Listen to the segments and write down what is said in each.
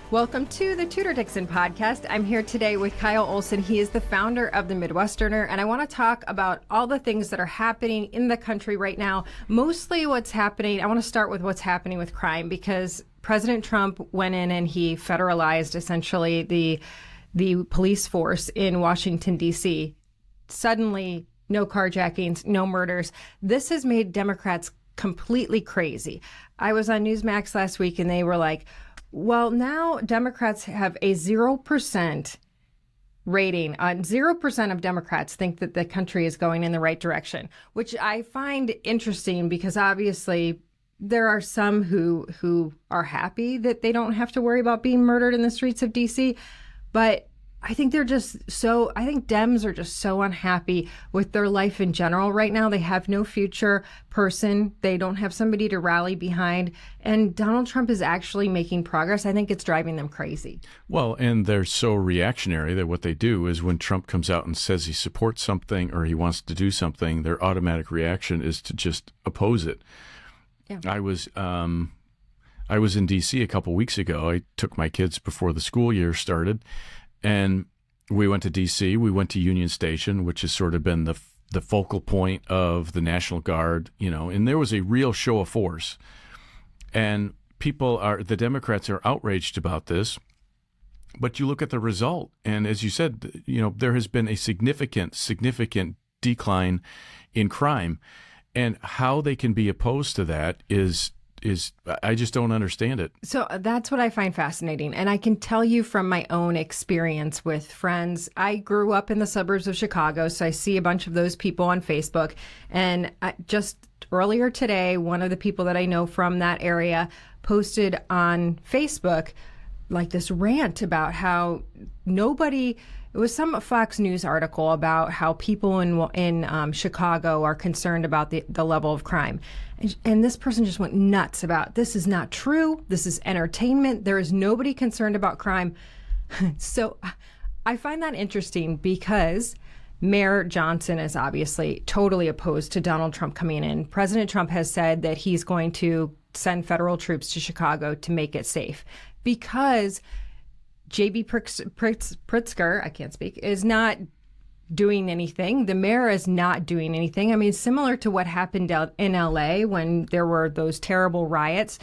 Welcome to the Tudor Dixon Podcast. I'm here today with Kyle Olson. He is the founder of The Midwesterner, and I want to talk about all the things that are happening in the country right now. Mostly what's happening, I want to start with what's happening with crime, because President Trump went in and he federalized essentially the police force in Washington, D.C. Suddenly, no carjackings, no murders. This has made Democrats completely crazy. I was on Newsmax last week and they were like, well, now Democrats have a 0% rating. 0% of Democrats think that the country is going in the right direction, which I find interesting because obviously there are some who are happy that they don't have to worry about being murdered in the streets of D.C., but I think I think Dems are just so unhappy with their life in general right now. They have no future person. They don't have somebody to rally behind. And Donald Trump is actually making progress. I think it's driving them crazy. Well, and they're so reactionary that what they do is when Trump comes out and says he supports something or he wants to do something, their automatic reaction is to just oppose it. Yeah. I was in D.C. a couple weeks ago. I took my kids before the school year started. And we went to D.C., we went to Union Station, which has sort of been the focal point of the National Guard, and there was a real show of force. And the Democrats are outraged about this, but you look at the result, and as you said, there has been a significant decline in crime. And how they can be opposed to that is I just don't understand it. So that's what I find fascinating. And I can tell you from my own experience with friends, I grew up in the suburbs of Chicago, so I see a bunch of those people on Facebook. And just earlier today, one of the people that I know from that area posted on Facebook like this rant about how it was some Fox News article about how people in Chicago are concerned about the level of crime. And this person just went nuts about, this is not true. This is entertainment. There is nobody concerned about crime. So I find that interesting because Mayor Johnson is obviously totally opposed to Donald Trump coming in. President Trump has said that he's going to send federal troops to Chicago to make it safe because J.B. Pritzker, I can't speak, is not doing anything. The mayor is not doing anything. I mean, similar to what happened in L.A. when there were those terrible riots.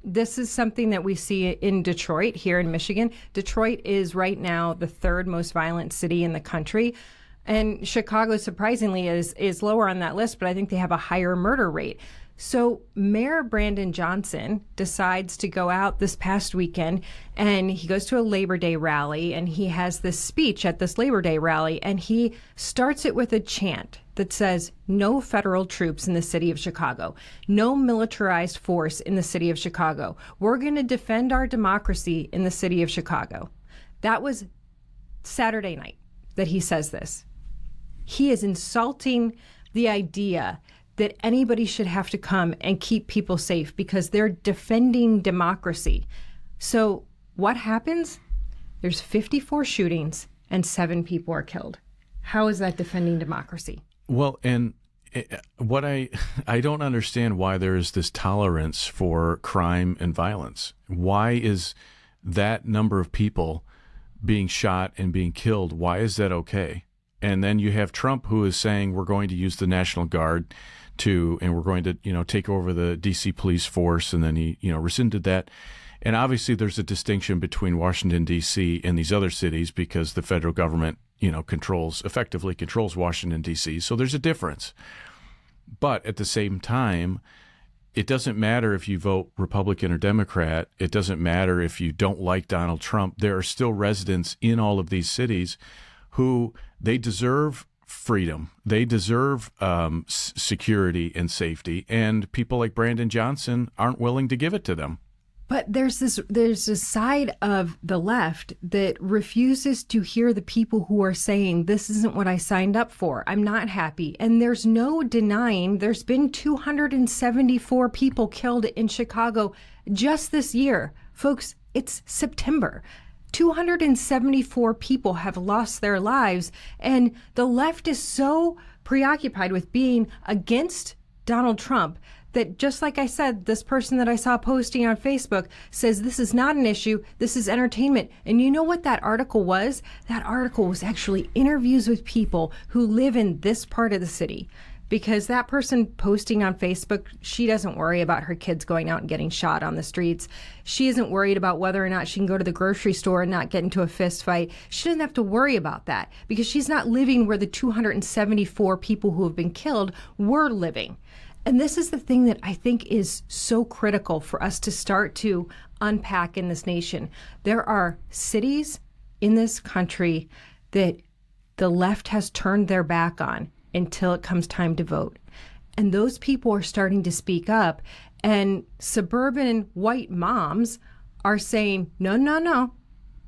This is something that we see in Detroit, here in Michigan. Detroit is right now the third most violent city in the country. And Chicago, surprisingly, is lower on that list, but I think they have a higher murder rate. So Mayor Brandon Johnson decides to go out this past weekend and he goes to a Labor Day rally and he has this speech at this Labor Day rally and he starts it with a chant that says, no federal troops in the city of Chicago, no militarized force in the city of Chicago. We're going to defend our democracy in the city of Chicago. That was Saturday night that he says this. He is insulting the idea that anybody should have to come and keep people safe because they're defending democracy. So what happens? There's 54 shootings and 7 people are killed. How is that defending democracy? Well, and what I don't understand why there is this tolerance for crime and violence. Why is that number of people being shot and being killed? Why is that okay? And then you have Trump who is saying we're going to use the National Guard and we're going to, take over the D.C. police force. And then he, rescinded that. And obviously there's a distinction between Washington, D.C. and these other cities because the federal government, effectively controls Washington, D.C. So there's a difference. But at the same time, it doesn't matter if you vote Republican or Democrat. It doesn't matter if you don't like Donald Trump. There are still residents in all of these cities who they deserve freedom. They deserve security and safety. And people like Brandon Johnson aren't willing to give it to them. But there's this side of the left that refuses to hear the people who are saying, this isn't what I signed up for. I'm not happy. And there's no denying there's been 274 people killed in Chicago just this year. Folks, it's September. 274 people have lost their lives. And the left is so preoccupied with being against Donald Trump that, just like I said, this person that I saw posting on Facebook says this is not an issue, this is entertainment. And you know what that article was? That article was actually interviews with people who live in this part of the city. Because that person posting on Facebook, she doesn't worry about her kids going out and getting shot on the streets. She isn't worried about whether or not she can go to the grocery store and not get into a fist fight. She doesn't have to worry about that because she's not living where the 274 people who have been killed were living. And this is the thing that I think is so critical for us to start to unpack in this nation. There are cities in this country that the left has turned their back on until it comes time to vote. And those people are starting to speak up, and suburban white moms are saying, no,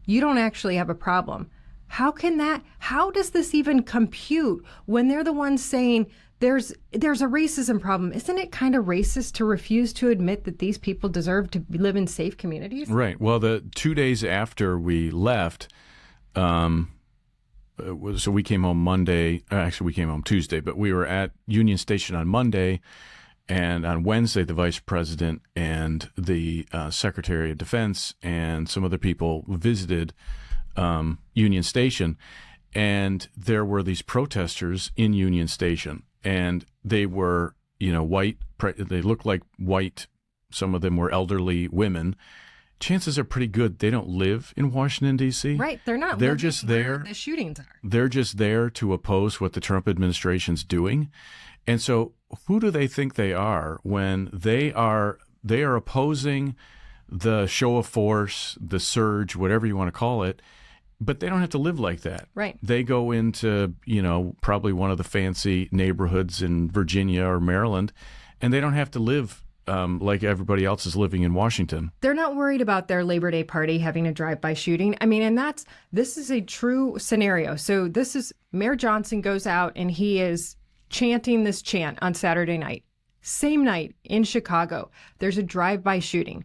you don't actually have a problem. How does this even compute when they're the ones saying there's a racism problem? Isn't it kind of racist to refuse to admit that these people deserve to live in safe communities? Right. Well, the 2 days after we left, so we came home Monday. Actually, we came home Tuesday, but we were at Union Station on Monday. And on Wednesday, the vice president and the Secretary of Defense and some other people visited Union Station. And there were these protesters in Union Station. And they were, white. They looked like white. Some of them were elderly women. Chances are pretty good they don't live in Washington, D.C. Right. They're not. They're just there. The shootings are. They're just there to oppose what the Trump administration's doing. And so who do they think they are when they are opposing the show of force, the surge, whatever you want to call it, but they don't have to live like that. Right. They go into, probably one of the fancy neighborhoods in Virginia or Maryland, and they don't have to live like everybody else is living in Washington. They're not worried about their Labor Day party having a drive-by shooting. I mean, and this is a true scenario. So Mayor Johnson goes out and he is chanting this chant on Saturday night. Same night in Chicago, there's a drive-by shooting.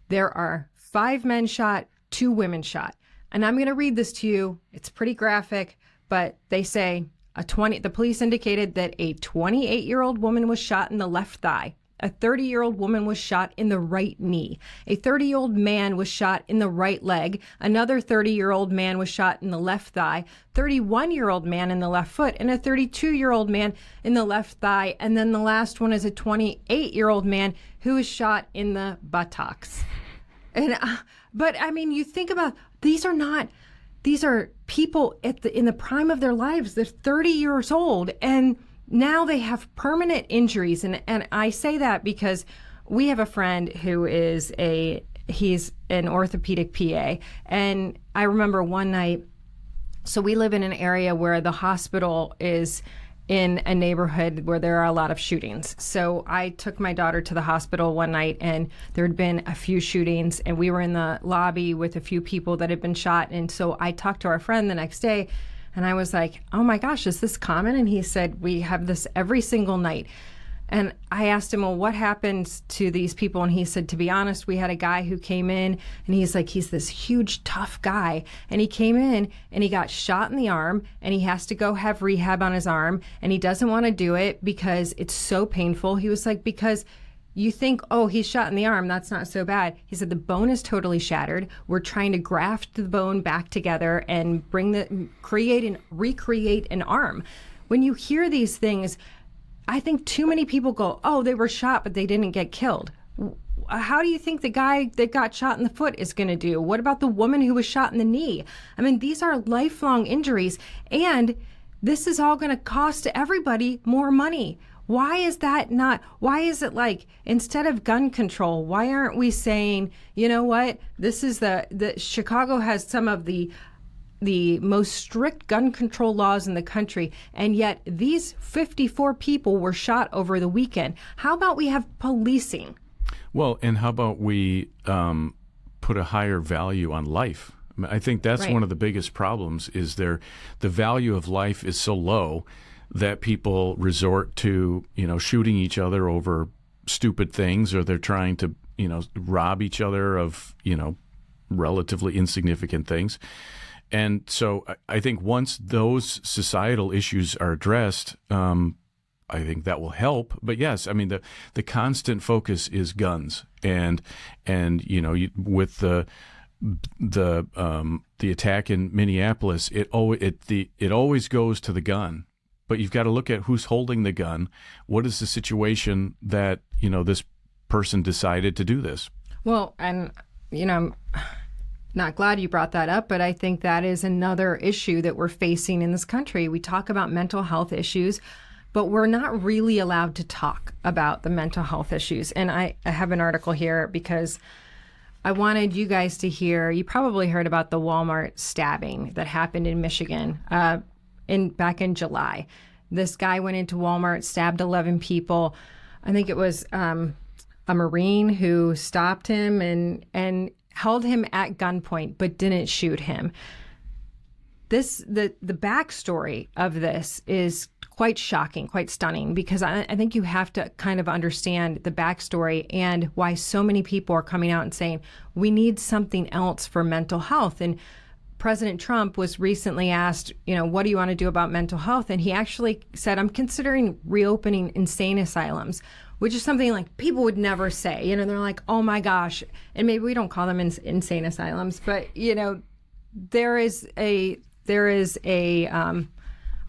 There are 5 men shot, 2 women shot. And I'm going to read this to you. It's pretty graphic, but they say the police indicated that a 28-year-old woman was shot in the left thigh. A 30-year-old woman was shot in the right knee. A 30-year-old man was shot in the right leg. Another 30-year-old man was shot in the left thigh. 31-year-old man in the left foot. And a 32-year-old man in the left thigh. And then the last one is a 28-year-old man who was shot in the buttocks. And but I mean, you think about these are people in the prime of their lives. They're 30 years old, and now they have permanent injuries. And I say that because we have a friend who he's an orthopedic PA. And I remember one night, so we live in an area where the hospital is in a neighborhood where there are a lot of shootings. So I took my daughter to the hospital one night, and there had been a few shootings, and we were in the lobby with a few people that had been shot. And so I talked to our friend the next day, and I was like, oh my gosh, is this common? And he said, we have this every single night. And I asked him, well, what happens to these people? And he said, to be honest, we had a guy who came in, and he's this huge, tough guy. And he came in and he got shot in the arm, and he has to go have rehab on his arm. And he doesn't want to do it because it's so painful. He was like, because you think, oh, he's shot in the arm, that's not so bad. He said, the bone is totally shattered. We're trying to graft the bone back together and recreate an arm. When you hear these things, I think too many people go, oh, they were shot, but they didn't get killed. How do you think the guy that got shot in the foot is going to do? What about the woman who was shot in the knee? I mean, these are lifelong injuries, and this is all going to cost everybody more money. Why is it like, instead of gun control, why aren't we saying, you know what, this is the Chicago has some of the most strict gun control laws in the country, and yet these 54 people were shot over the weekend. How about we have policing? Well, and how about we put a higher value on life? I think that's right. One of the biggest problems is the value of life is so low that people resort to, shooting each other over stupid things, or they're trying to, rob each other of, relatively insignificant things. And so I think once those societal issues are addressed, I think that will help. But yes, I mean, the constant focus is guns, and with the attack in Minneapolis, it always goes to the gun. But you've got to look at who's holding the gun. What is the situation that this person decided to do this? Well, and I'm not glad you brought that up, but I think that is another issue that we're facing in this country. We talk about mental health issues, but we're not really allowed to talk about the mental health issues. And I have an article here because I wanted you guys to hear. You probably heard about the Walmart stabbing that happened in Michigan back in July. This guy went into Walmart, stabbed 11 people. I think it was a Marine who stopped him and held him at gunpoint, but didn't shoot him. The backstory of this is quite shocking, quite stunning, because I think you have to kind of understand the backstory and why so many people are coming out and saying we need something else for mental health. And President Trump was recently asked, what do you want to do about mental health? And he actually said, I'm considering reopening insane asylums, which is something like people would never say. They're like, oh my gosh. And maybe we don't call them insane asylums, but there is a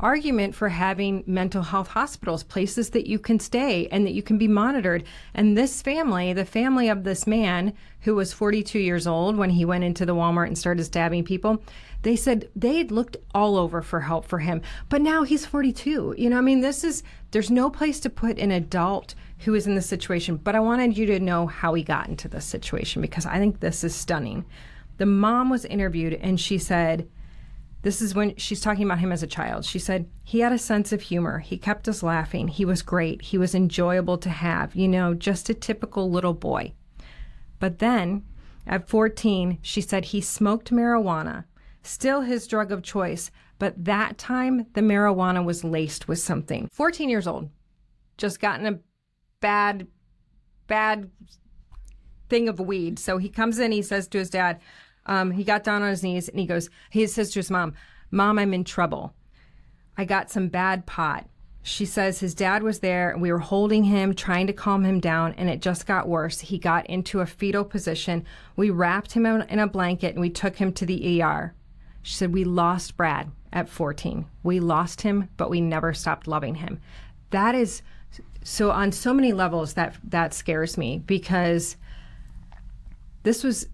argument for having mental health hospitals, places that you can stay and that you can be monitored. And this family, the family of this man who was 42 years old when he went into the Walmart and started stabbing people, they said they'd looked all over for help for him. But now he's 42. There's no place to put an adult who is in this situation. But I wanted you to know how he got into this situation, because I think this is stunning. The mom was interviewed and she said, this is when she's talking about him as a child. She said, he had a sense of humor. He kept us laughing. He was great. He was enjoyable to have, just a typical little boy. But then at 14, she said he smoked marijuana, still his drug of choice. But that time, the marijuana was laced with something. 14 years old, just gotten a bad thing of weed. So he comes in, he says to his dad, he got down on his knees and he says to his mom, I'm in trouble. I got some bad pot. She says his dad was there and we were holding him, trying to calm him down, and it just got worse. He got into a fetal position. We wrapped him in a blanket and we took him to the ER. She said, we lost Brad at 14. We lost him, but we never stopped loving him. That is, so on so many levels that scares me, because this was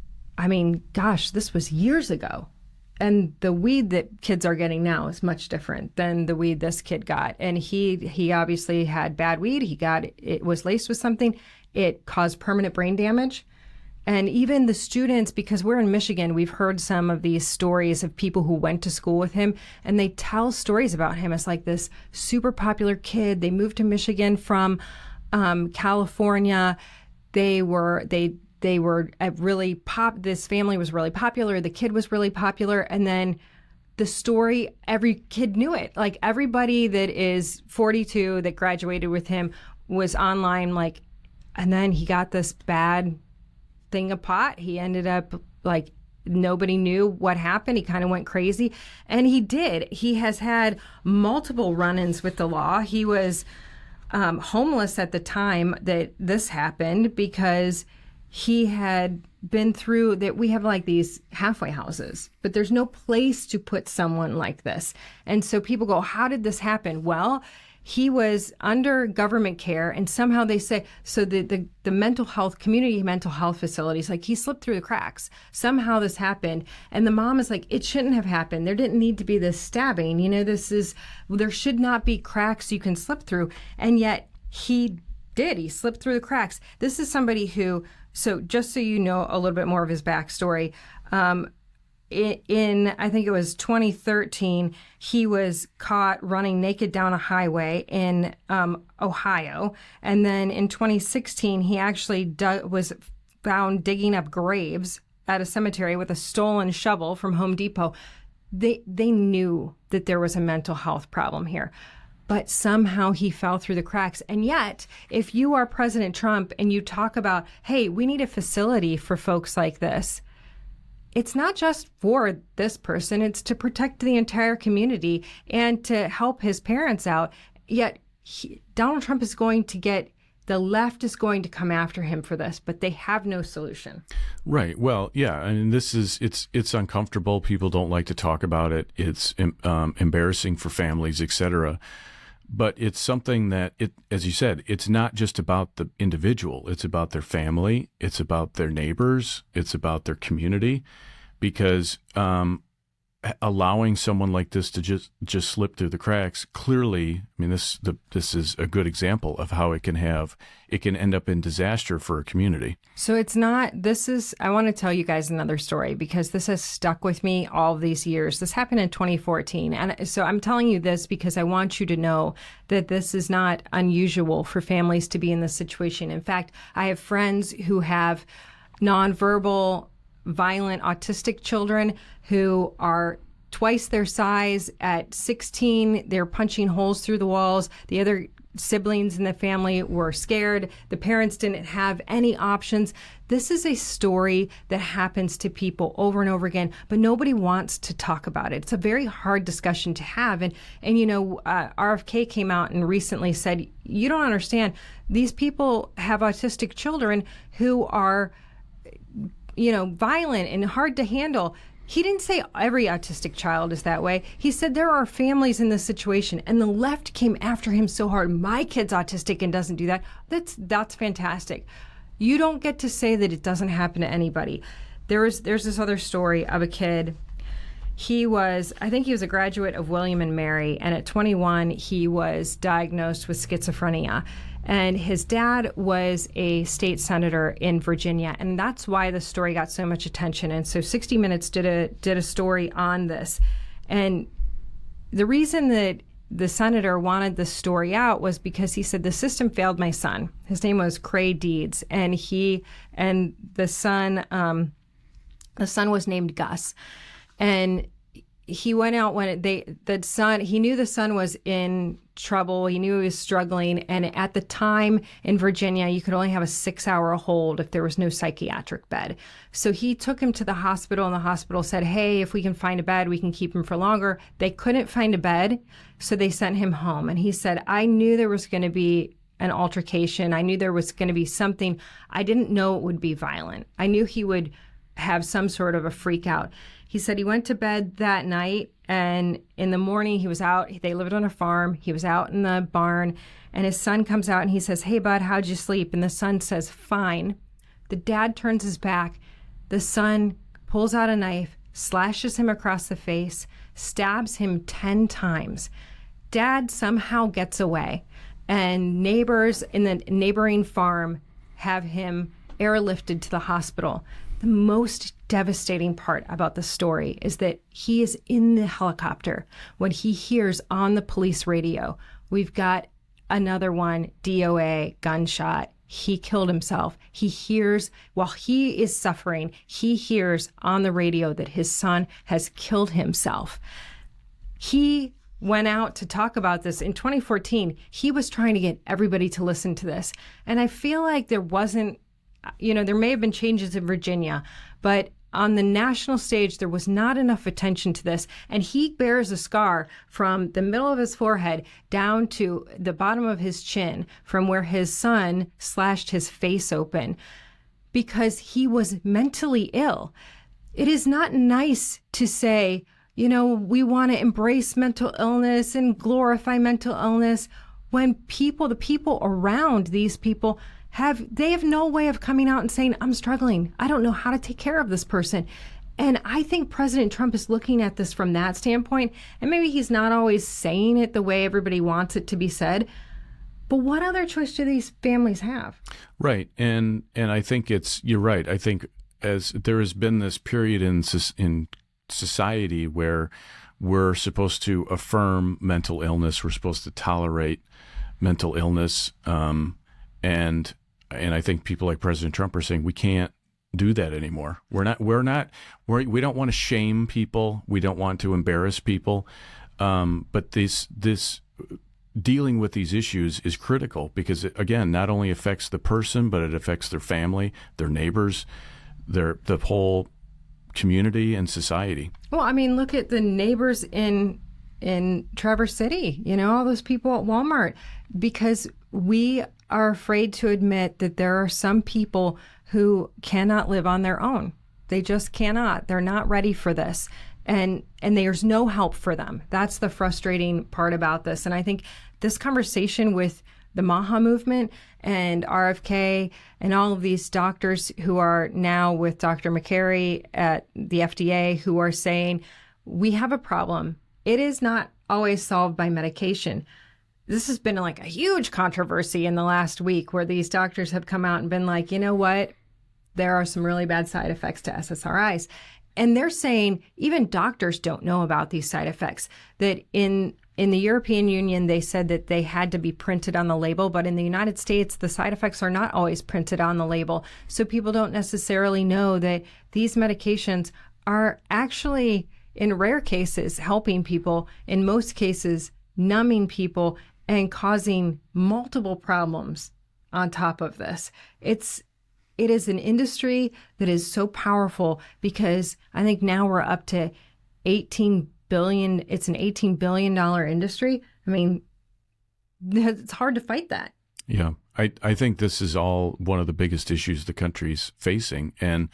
years ago. And the weed that kids are getting now is much different than the weed this kid got. And he obviously had bad weed. It was laced with something. It caused permanent brain damage. And even the students, because we're in Michigan, we've heard some of these stories of people who went to school with him, and they tell stories about him as like this super popular kid. They moved to Michigan from California. They were really this family was really popular. The kid was really popular. And then the story, every kid knew it. Like everybody that is 42 that graduated with him was online, and then he got this bad thing of pot. He ended up nobody knew what happened. He kind of went crazy, and he did. He has had multiple run-ins with the law. He was homeless at the time that this happened, because he had been through that. We have these halfway houses, but there's no place to put someone like this. And so people go, how did this happen? Well, he was under government care, and somehow they say, so the mental health, community mental health facilities, he slipped through the cracks. Somehow this happened. And the mom is like, it shouldn't have happened. There didn't need to be this stabbing. There should not be cracks you can slip through. And yet he did. He slipped through the cracks. This is somebody who, so just so you know a little bit more of his backstory, in I think it was 2013, he was caught running naked down a highway in Ohio. And then in 2016, he actually was found digging up graves at a cemetery with a stolen shovel from Home Depot. They knew that there was a mental health problem here, but somehow he fell through the cracks. And yet, if you are President Trump and you talk about, hey, we need a facility for folks like this, it's not just for this person, it's to protect the entire community and to help his parents out. Yet Donald Trump is going to get, the left is going to come after him for this, but they have no solution. Right. Well, yeah. I mean, it's uncomfortable. People don't like to talk about it. It's embarrassing for families, etc. But it's something that, as you said, it's not just about the individual. It's about their family. It's about their neighbors. It's about their community, because allowing someone like this to just slip through the cracks, clearly, I mean, this is a good example of how it can end up in disaster for a community. So I want to tell you guys another story, because this has stuck with me all these years. This happened in 2014. And so I'm telling you this because I want you to know that this is not unusual for families to be in this situation. In fact, I have friends who have nonverbal, violent, autistic children who are twice their size. At 16, they're punching holes through the walls. The other siblings in the family were scared. The parents didn't have any options. This is a story that happens to people over and over again, but nobody wants to talk about it. It's a very hard discussion to have. And RFK came out and recently said, you don't understand. These people have autistic children who are violent and hard to handle. He didn't say every autistic child is that way. He said there are families in this situation, and the left came after him so hard. My kid's autistic and doesn't do that. That's fantastic. You don't get to say that it doesn't happen to anybody. There's this other story of a kid. I think he was a graduate of William and Mary, and at 21, he was diagnosed with schizophrenia. And his dad was a state senator in Virginia, and that's why the story got so much attention. And so 60 Minutes did a story on this. And the reason that the senator wanted this story out was because he said the system failed my son. His name was Cray Deeds, and the son was named Gus. And he went out when he knew the son was in trouble. He knew he was struggling. And at the time in Virginia, you could only have a 6-hour hold if there was no psychiatric bed. So he took him to the hospital, and the hospital said, hey, if we can find a bed, we can keep him for longer. They couldn't find a bed, so they sent him home. And he said, I knew there was going to be an altercation. I knew there was going to be something. I didn't know it would be violent. I knew he would have some sort of a freak out. He said he went to bed that night, and in the morning he was out. They lived on a farm. He was out in the barn, and his son comes out and he says, hey, bud, how'd you sleep? And the son says, fine. The dad turns his back. The son pulls out a knife, slashes him across the face, stabs him 10 times. Dad somehow gets away, and neighbors in the neighboring farm have him airlifted to the hospital. The most devastating part about the story is that he is in the helicopter when he hears on the police radio, we've got another one, DOA, gunshot. He killed himself. He hears, while he is suffering, he hears on the radio that his son has killed himself. He went out to talk about this in 2014. He was trying to get everybody to listen to this. And I feel like there wasn't, there may have been changes in Virginia, but on the national stage, there was not enough attention to this. And he bears a scar from the middle of his forehead down to the bottom of his chin from where his son slashed his face open because he was mentally ill. It is not nice to say, we want to embrace mental illness and glorify mental illness when the people around these people have no way of coming out and saying, I'm struggling. I don't know how to take care of this person. And I think President Trump is looking at this from that standpoint. And maybe he's not always saying it the way everybody wants it to be said. But what other choice do these families have? Right. And I think you're right. I think as there has been this period in society where we're supposed to affirm mental illness, we're supposed to tolerate mental illness, and I think people like President Trump are saying we can't do that anymore. We don't want to shame people. We don't want to embarrass people. But this dealing with these issues is critical because it, again, not only affects the person, but it affects their family, their neighbors, the whole community and society. Well, I mean, look at the neighbors in in Traverse City, all those people at Walmart, because we are afraid to admit that there are some people who cannot live on their own. They just cannot. They're not ready for this. And there's no help for them. That's the frustrating part about this. And I think this conversation with the MAHA movement and RFK and all of these doctors who are now with Dr. McCary at the FDA who are saying, we have a problem. It is not always solved by medication. This has been like a huge controversy in the last week where these doctors have come out and been like, you know what? There are some really bad side effects to SSRIs. And they're saying even doctors don't know about these side effects. That in the European Union, they said that they had to be printed on the label. But in the United States, the side effects are not always printed on the label. So people don't necessarily know that these medications are actually, in rare cases, helping people, in most cases, numbing people and causing multiple problems on top of this. It is an industry that is so powerful because I think now we're up to 18 billion. It's an $18 billion industry. I mean, it's hard to fight that. Yeah, I think this is all one of the biggest issues the country's facing. And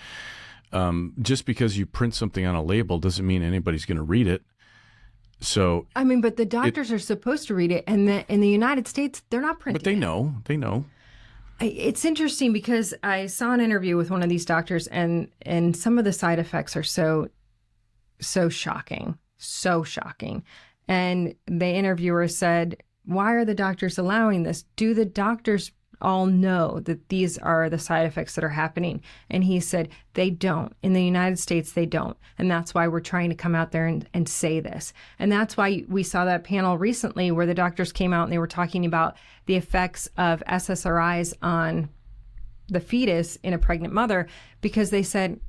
just because you print something on a label doesn't mean anybody's going to read it. So I mean, but the doctors are supposed to read it, and in the United States, they're not printing. But they know. They know. It's interesting because I saw an interview with one of these doctors, and some of the side effects are so shocking, so shocking. And the interviewer said, "Why are the doctors allowing this? Do the doctors all know that these are the side effects that are happening?" And he said, they don't. In the United States, they don't. And that's why we're trying to come out there and say this. And that's why we saw that panel recently where the doctors came out and they were talking about the effects of SSRIs on the fetus in a pregnant mother, because they said,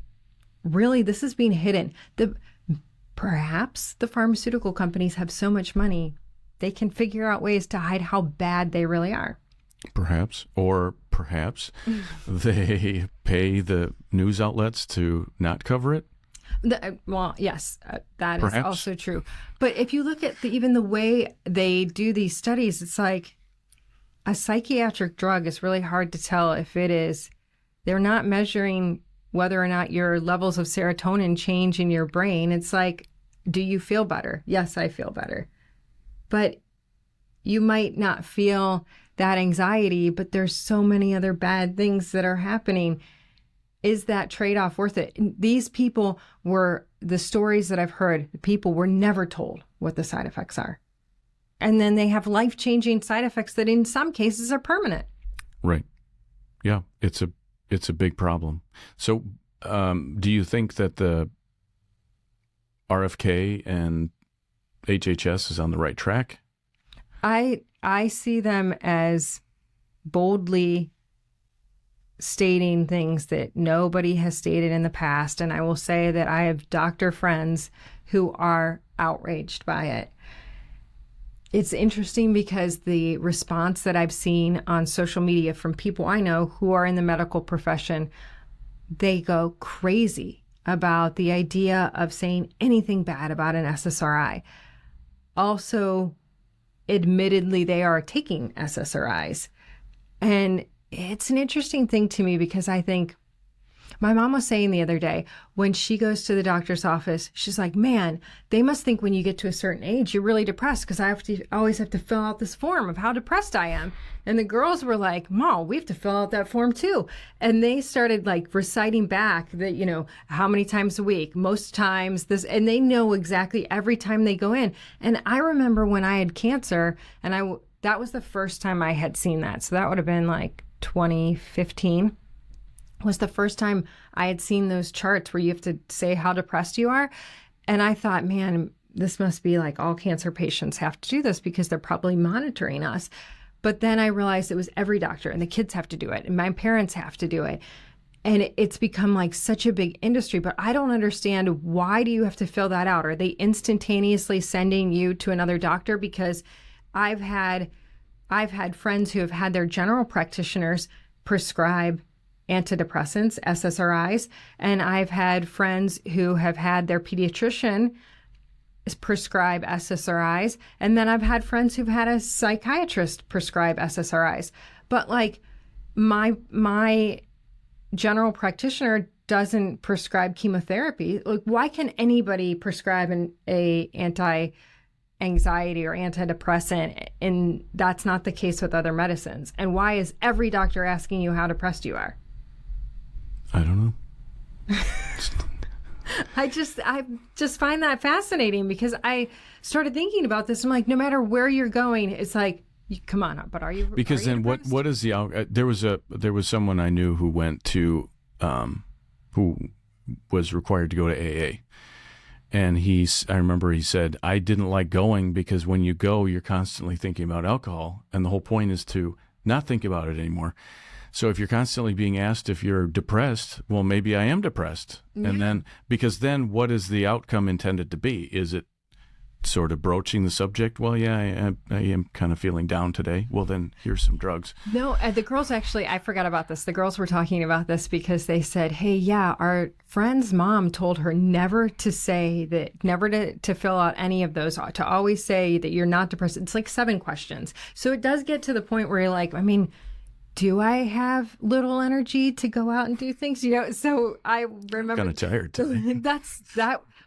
really, this is being hidden. Perhaps the pharmaceutical companies have so much money, they can figure out ways to hide how bad they really are. Perhaps they pay the news outlets to not cover it. Well, yes, that Perhaps. is also true. But if you look at even the way they do these studies, it's like a psychiatric drug is really hard to tell if it is. They're not measuring whether or not your levels of serotonin change in your brain. It's like, do you feel better? Yes, I feel better. But you might not feel that anxiety, but there's so many other bad things that are happening. Is that trade-off worth it? These people were, the stories that I've heard, the people were never told what the side effects are. And then they have life-changing side effects that in some cases are permanent. Right. Yeah, it's a big problem. So do you think that the RFK and HHS is on the right track? I see them as boldly stating things that nobody has stated in the past. And I will say that I have doctor friends who are outraged by it. It's interesting because the response that I've seen on social media from people I know who are in the medical profession, they go crazy about the idea of saying anything bad about an SSRI. Also, admittedly, they are taking SSRIs. And it's an interesting thing to me because I think my mom was saying the other day, when she goes to the doctor's office, she's like, man, they must think when you get to a certain age, you're really depressed because I always have to fill out this form of how depressed I am. And the girls were like, Mom, we have to fill out that form too. And they started like reciting back that, how many times a week, most times this, and they know exactly every time they go in. And I remember when I had cancer and that was the first time I had seen that. So that would have been like 2015. Was the first time I had seen those charts where you have to say how depressed you are. And I thought, man, this must be like all cancer patients have to do this because they're probably monitoring us. But then I realized it was every doctor, and the kids have to do it, and my parents have to do it. And it's become like such a big industry, but I don't understand, why do you have to fill that out? Are they instantaneously sending you to another doctor? Because I've had friends who have had their general practitioners prescribe antidepressants, SSRIs, and I've had friends who have had their pediatrician prescribe SSRIs. And then I've had friends who've had a psychiatrist prescribe SSRIs. But like my general practitioner doesn't prescribe chemotherapy. Like, why can anybody prescribe a anti-anxiety or antidepressant, and that's not the case with other medicines? And why is every doctor asking you how depressed you are? I don't know. I just find that fascinating, because I started thinking about this. I'm like, no matter where you're going, it's like, come on, but are you? Because then what is the there was someone I knew who went to who was required to go to AA, and I remember he said, I didn't like going because when you go, you're constantly thinking about alcohol, and the whole point is to not think about it anymore. So if you're constantly being asked if you're depressed, well, maybe I am depressed. Yeah. And then, because then what is the outcome intended to be? Is it sort of broaching the subject? Well, yeah, I am kind of feeling down today. Well, then here's some drugs. No, the girls actually, I forgot about this. The girls were talking about this because they said, hey, yeah, our friend's mom told her never to say that, never to fill out any of those, to always say that you're not depressed. It's like 7 questions. So it does get to the point where you're like, I mean, do I have little energy to go out and do things? So I remember. Kind of tired today.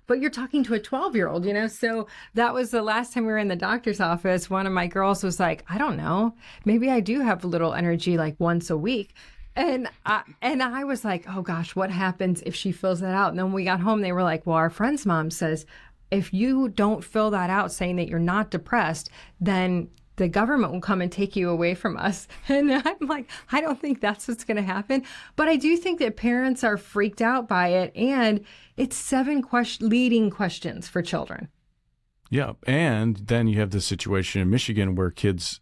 But you're talking to a 12-year-old, So that was the last time we were in the doctor's office. One of my girls was like, I don't know, maybe I do have little energy like once a week. And I was like, oh gosh, what happens if she fills that out? And then when we got home, they were like, well, our friend's mom says, if you don't fill that out saying that you're not depressed, then the government will come and take you away from us. And I'm like, I don't think that's what's going to happen. But I do think that parents are freaked out by it. And it's 7 leading questions for children. Yeah. And then you have the situation in Michigan where kids,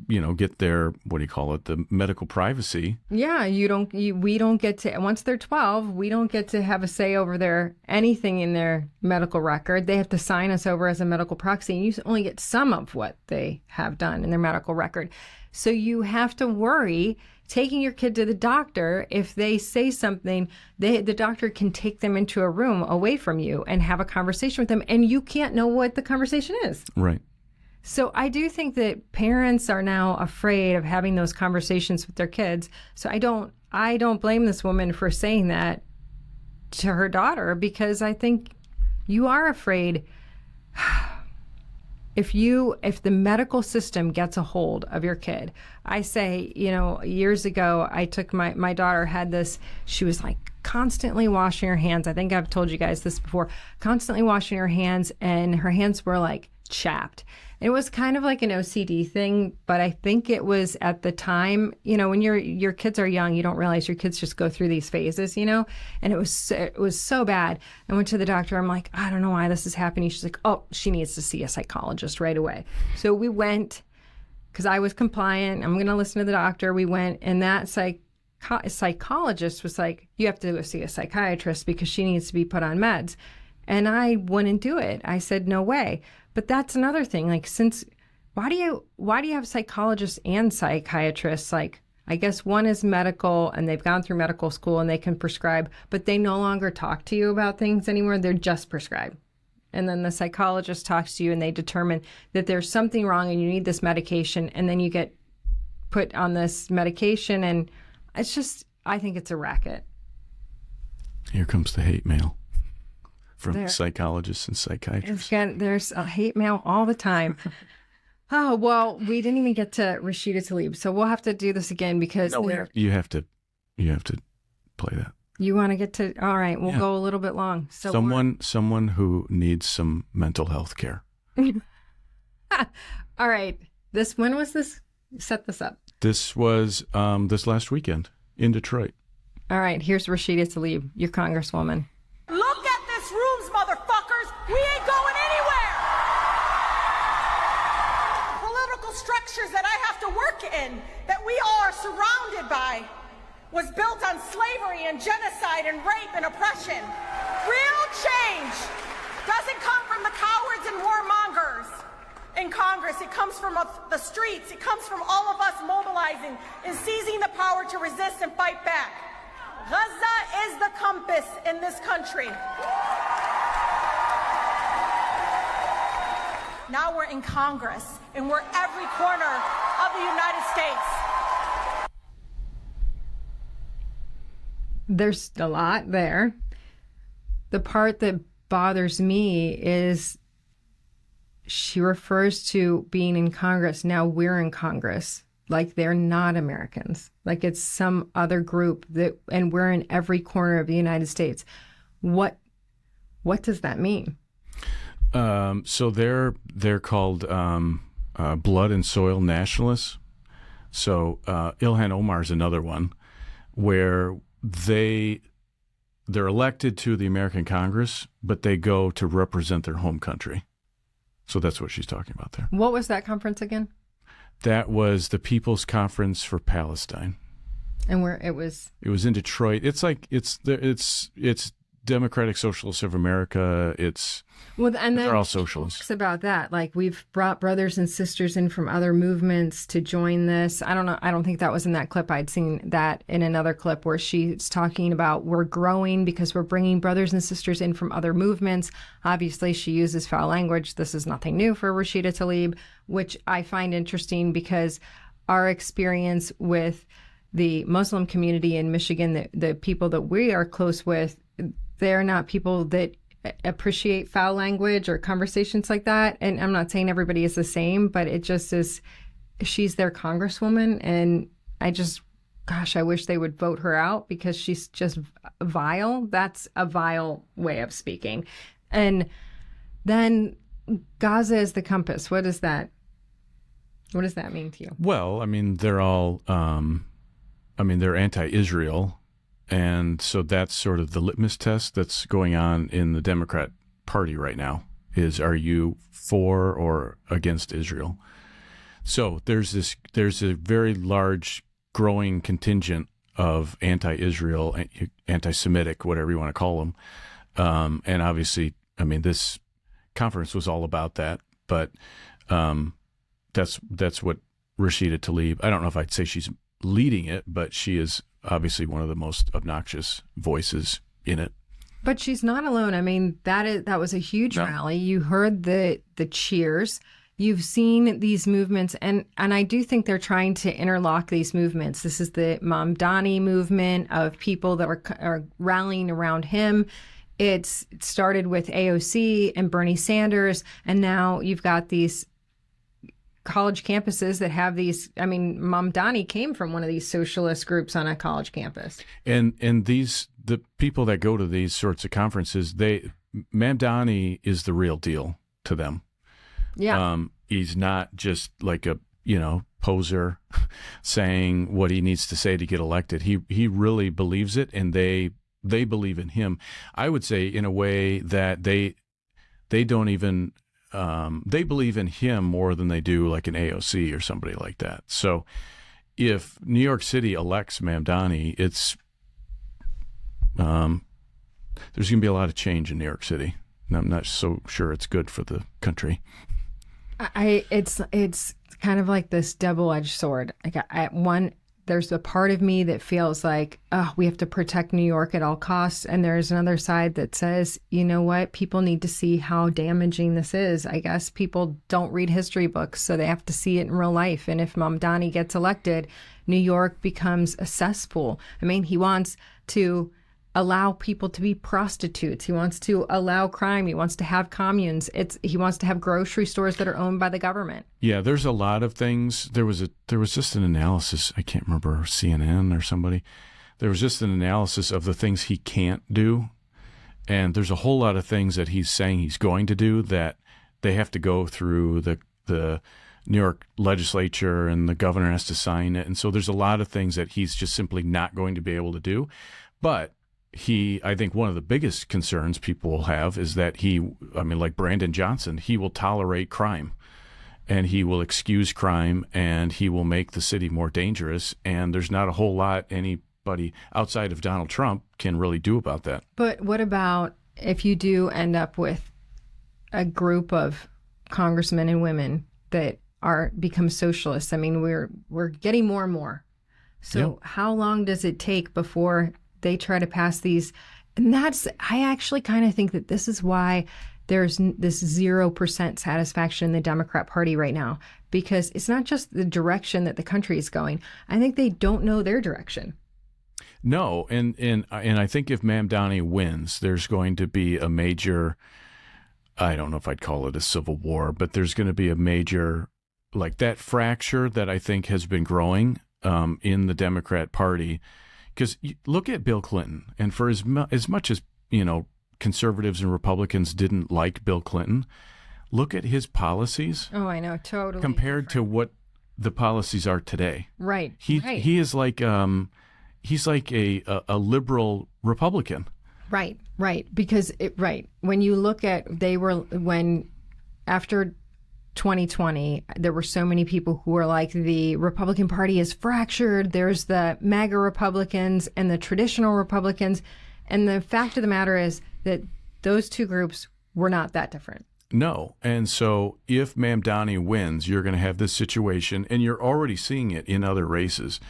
get their, the medical privacy. Yeah. We don't get to, once they're 12, we don't get to have a say over anything in their medical record. They have to sign us over as a medical proxy, and you only get some of what they have done in their medical record. So you have to worry taking your kid to the doctor. If they say something, the doctor can take them into a room away from you and have a conversation with them, and you can't know what the conversation is. Right. So I do think that parents are now afraid of having those conversations with their kids. So I don't blame this woman for saying that to her daughter, because I think you are afraid. If the medical system gets a hold of your kid, I say, years ago, I took my daughter had this, she was like constantly washing her hands. I think I've told you guys this before, constantly washing her hands, and her hands were like chapped. It was kind of like an OCD thing, but I think it was at the time, when your kids are young, you don't realize your kids just go through these phases, and it was so bad. I went to the doctor. I'm like, I don't know why this is happening. She's like, oh, she needs to see a psychologist right away. So we went, because I was compliant. I'm going to listen to the doctor. We went, and that psychologist was like, you have to go see a psychiatrist because she needs to be put on meds. And I wouldn't do it. I said, no way. But that's another thing. Like, why do you have psychologists and psychiatrists? Like, I guess one is medical and they've gone through medical school and they can prescribe, but they no longer talk to you about things anymore. They're just prescribed. And then the psychologist talks to you and they determine that there's something wrong and you need this medication. And then you get put on this medication. And it's just, I think it's a racket. Here comes the hate mail from psychologists and psychiatrists. There's a hate mail all the time. Oh, well, we didn't even get to Rashida Tlaib, so we'll have to do this again because you have to play that. You want to get to, all right, we'll go a little bit long. So someone who needs some mental health care. All right. When was this? Set this up. This was this last weekend in Detroit. All right, here's Rashida Tlaib, your congresswoman. Look at this rooms, motherfuckers. We ain't going anywhere. Political structures that I have to work in, that we all are surrounded by, was built on slavery and genocide and rape and oppression. Real change doesn't come from the cowards and warmongers in Congress. It comes from the streets. It comes from all of us mobilizing and seizing the power to resist and fight back. Gaza is the compass in this country. Now we're in Congress, and we're every corner of the United States. There's a lot there. The part that bothers me is she refers to being in Congress. Now we're in Congress. Like they're not Americans. Like it's some other group and we're in every corner of the United States. What does that mean? So they're called blood and soil nationalists. So Ilhan Omar is another one where they're elected to the American Congress, but they go to represent their home country. So that's what she's talking about there. What was that conference again? That was the People's Conference for Palestine. And where it was? It was in Detroit. It's Democratic Socialists of America. They're all socialists. Talks about that. Like we've brought brothers and sisters in from other movements to join this. I don't know. I don't think that was in that clip. I'd seen that in another clip where she's talking about we're growing because we're bringing brothers and sisters in from other movements. Obviously, she uses foul language. This is nothing new for Rashida Tlaib, which I find interesting because our experience with the Muslim community in Michigan, the people that we are close with, they're not people that appreciate foul language or conversations like that. And I'm not saying everybody is the same, but it just is, she's their congresswoman. And I wish they would vote her out because she's just vile. That's a vile way of speaking. And then Gaza is the compass. What does that mean to you? Well, I mean, they're all, they're anti-Israel. And so that's sort of the litmus test that's going on in the Democrat Party right now is, are you for or against Israel? So there's a very large growing contingent of anti-Israel, anti-Semitic, whatever you want to call them. And obviously, I mean, this conference was all about that, but that's what Rashida Tlaib, I don't know if I'd say she's leading it, but she is obviously one of the most obnoxious voices in it. But she's not alone. I mean, that was a huge rally. You heard the cheers. You've seen these movements, and I do think they're trying to interlock these movements. This is the Mamdani movement of people that are rallying around him. It started with AOC and Bernie Sanders, and now you've got these college campuses that have these. I mean, Mamdani came from one of these socialist groups on a college campus. And the people that go to these sorts of conferences, Mamdani is the real deal to them. Yeah. He's not just like a, poser saying what he needs to say to get elected. He really believes it, and they believe in him. I would say in a way that they don't even they believe in him more than they do like an AOC or somebody like that. So if New York City elects Mamdani, there's going to be a lot of change in New York City. And I'm not so sure it's good for the country. It's kind of like this double-edged sword. Like there's a part of me that feels like, we have to protect New York at all costs. And there's another side that says, you know what? People need to see how damaging this is. I guess people don't read history books, so they have to see it in real life. And if Mamdani gets elected, New York becomes a cesspool. I mean, he wants to allow people to be prostitutes. He wants to allow crime. He wants to have communes. He wants to have grocery stores that are owned by the government. Yeah, there's a lot of things. There was just an analysis. I can't remember, CNN or somebody. There was just an analysis of the things he can't do. And there's a whole lot of things that he's saying he's going to do that they have to go through the New York legislature, and the governor has to sign it. And so there's a lot of things that he's just simply not going to be able to do. But I think one of the biggest concerns people will have is that like Brandon Johnson, he will tolerate crime, and he will excuse crime, and he will make the city more dangerous. And there's not a whole lot anybody outside of Donald Trump can really do about that. But what about if you do end up with a group of congressmen and women that become socialists? I mean, we're getting more and more. So How long does it take before they try to pass these? And I actually kind of think that this is why there's this 0% satisfaction in the Democrat Party right now, because it's not just the direction that the country is going. I think they don't know their direction. No, and I think if Mamdani wins, there's going to be a major, I don't know if I'd call it a civil war, but there's going to be a major, like that fracture that I think has been growing in the Democrat Party. Because look at Bill Clinton, and for as much as, conservatives and Republicans didn't like Bill Clinton, look at his policies. Oh, I know, totally. Compared to what the policies are today. Right. He is like he's like a liberal Republican. Right. Because when you look at after 2020, there were so many people who were like, the Republican Party is fractured. There's the MAGA Republicans and the traditional Republicans. And the fact of the matter is that those two groups were not that different. No. And so if Mamdani wins, you're going to have this situation, and you're already seeing it in other races.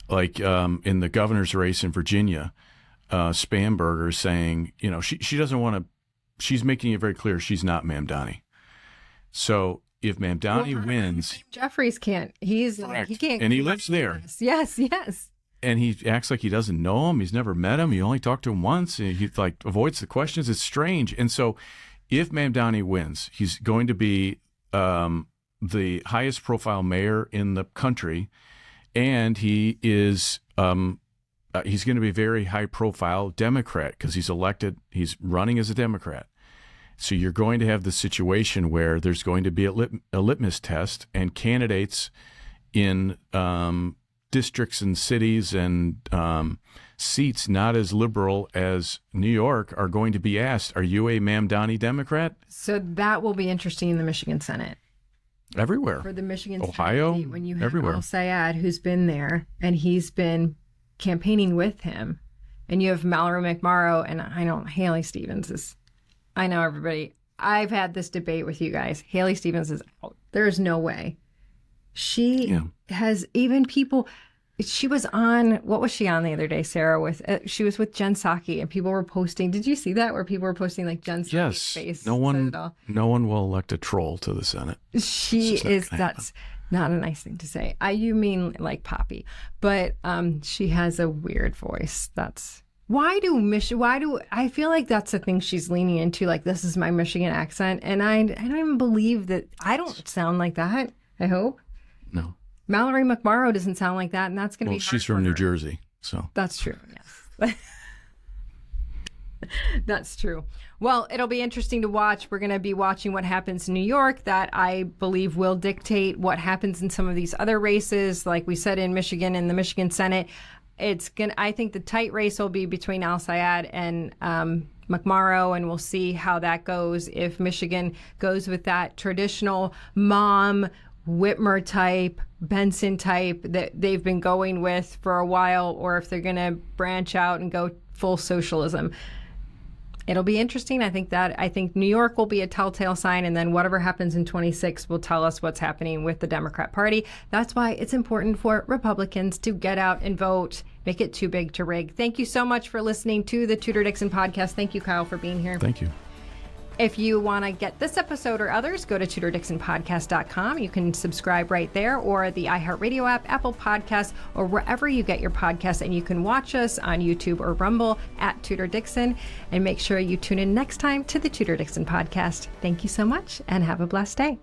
Like in the governor's race in Virginia, Spamberger saying, she doesn't want to, she's making it very clear she's not Mamdani. So if Mamdani wins, Jeffries can't. He can't. And he lives there. Yes. And he acts like he doesn't know him. He's never met him. He only talked to him once. And he avoids the questions. It's strange. And so if Mamdani wins, he's going to be the highest profile mayor in the country. And he is he's going to be a very high profile Democrat because he's elected. He's running as a Democrat. So you're going to have the situation where there's going to be a litmus test, and candidates in districts and cities and seats not as liberal as New York are going to be asked, are you a Mamdani Democrat? So that will be interesting in the Michigan Senate. Everywhere. For the Michigan Ohio, Senate, when you have everywhere. Al-Sayed, who's been there, and he's been campaigning with him, and you have Mallory McMorrow, and I know Haley Stevens is, I know everybody, I've had this debate with you guys. Haley Stevens is out. There's no way. She has even people, she was on, what was she on the other day, Sarah? She was with Jen Psaki, and people were posting, did you see that, where people were posting like Jen Psaki's face? No one will elect a troll to the Senate. That's not a nice thing to say. You mean like Poppy, but she has a weird voice. Why do I feel like that's the thing she's leaning into, like, this is my Michigan accent, and I don't even believe that. I don't sound like that, I hope. No. Mallory McMorrow doesn't sound like that, and that's going to be hard. She's from New Jersey, so. That's true, yes. That's true. Well, it'll be interesting to watch. We're going to be watching what happens in New York. That, I believe, will dictate what happens in some of these other races, like we said in Michigan, in the Michigan Senate. I think the tight race will be between Al-Sayed and McMorrow, and we'll see how that goes. If Michigan goes with that traditional mom, Whitmer type, Benson type that they've been going with for a while, or if they're going to branch out and go full socialism. It'll be interesting. I think New York will be a telltale sign, and then whatever happens in 26 will tell us what's happening with the Democrat Party. That's why it's important for Republicans to get out and vote. Make it too big to rig. Thank you so much for listening to the Tudor Dixon Podcast. Thank you, Kyle, for being here. Thank you. If you want to get this episode or others, go to TudorDixonPodcast.com. You can subscribe right there, or the iHeartRadio app, Apple Podcasts, or wherever you get your podcasts. And you can watch us on YouTube or Rumble at Tudor Dixon. And make sure you tune in next time to the Tudor Dixon Podcast. Thank you so much, and have a blessed day.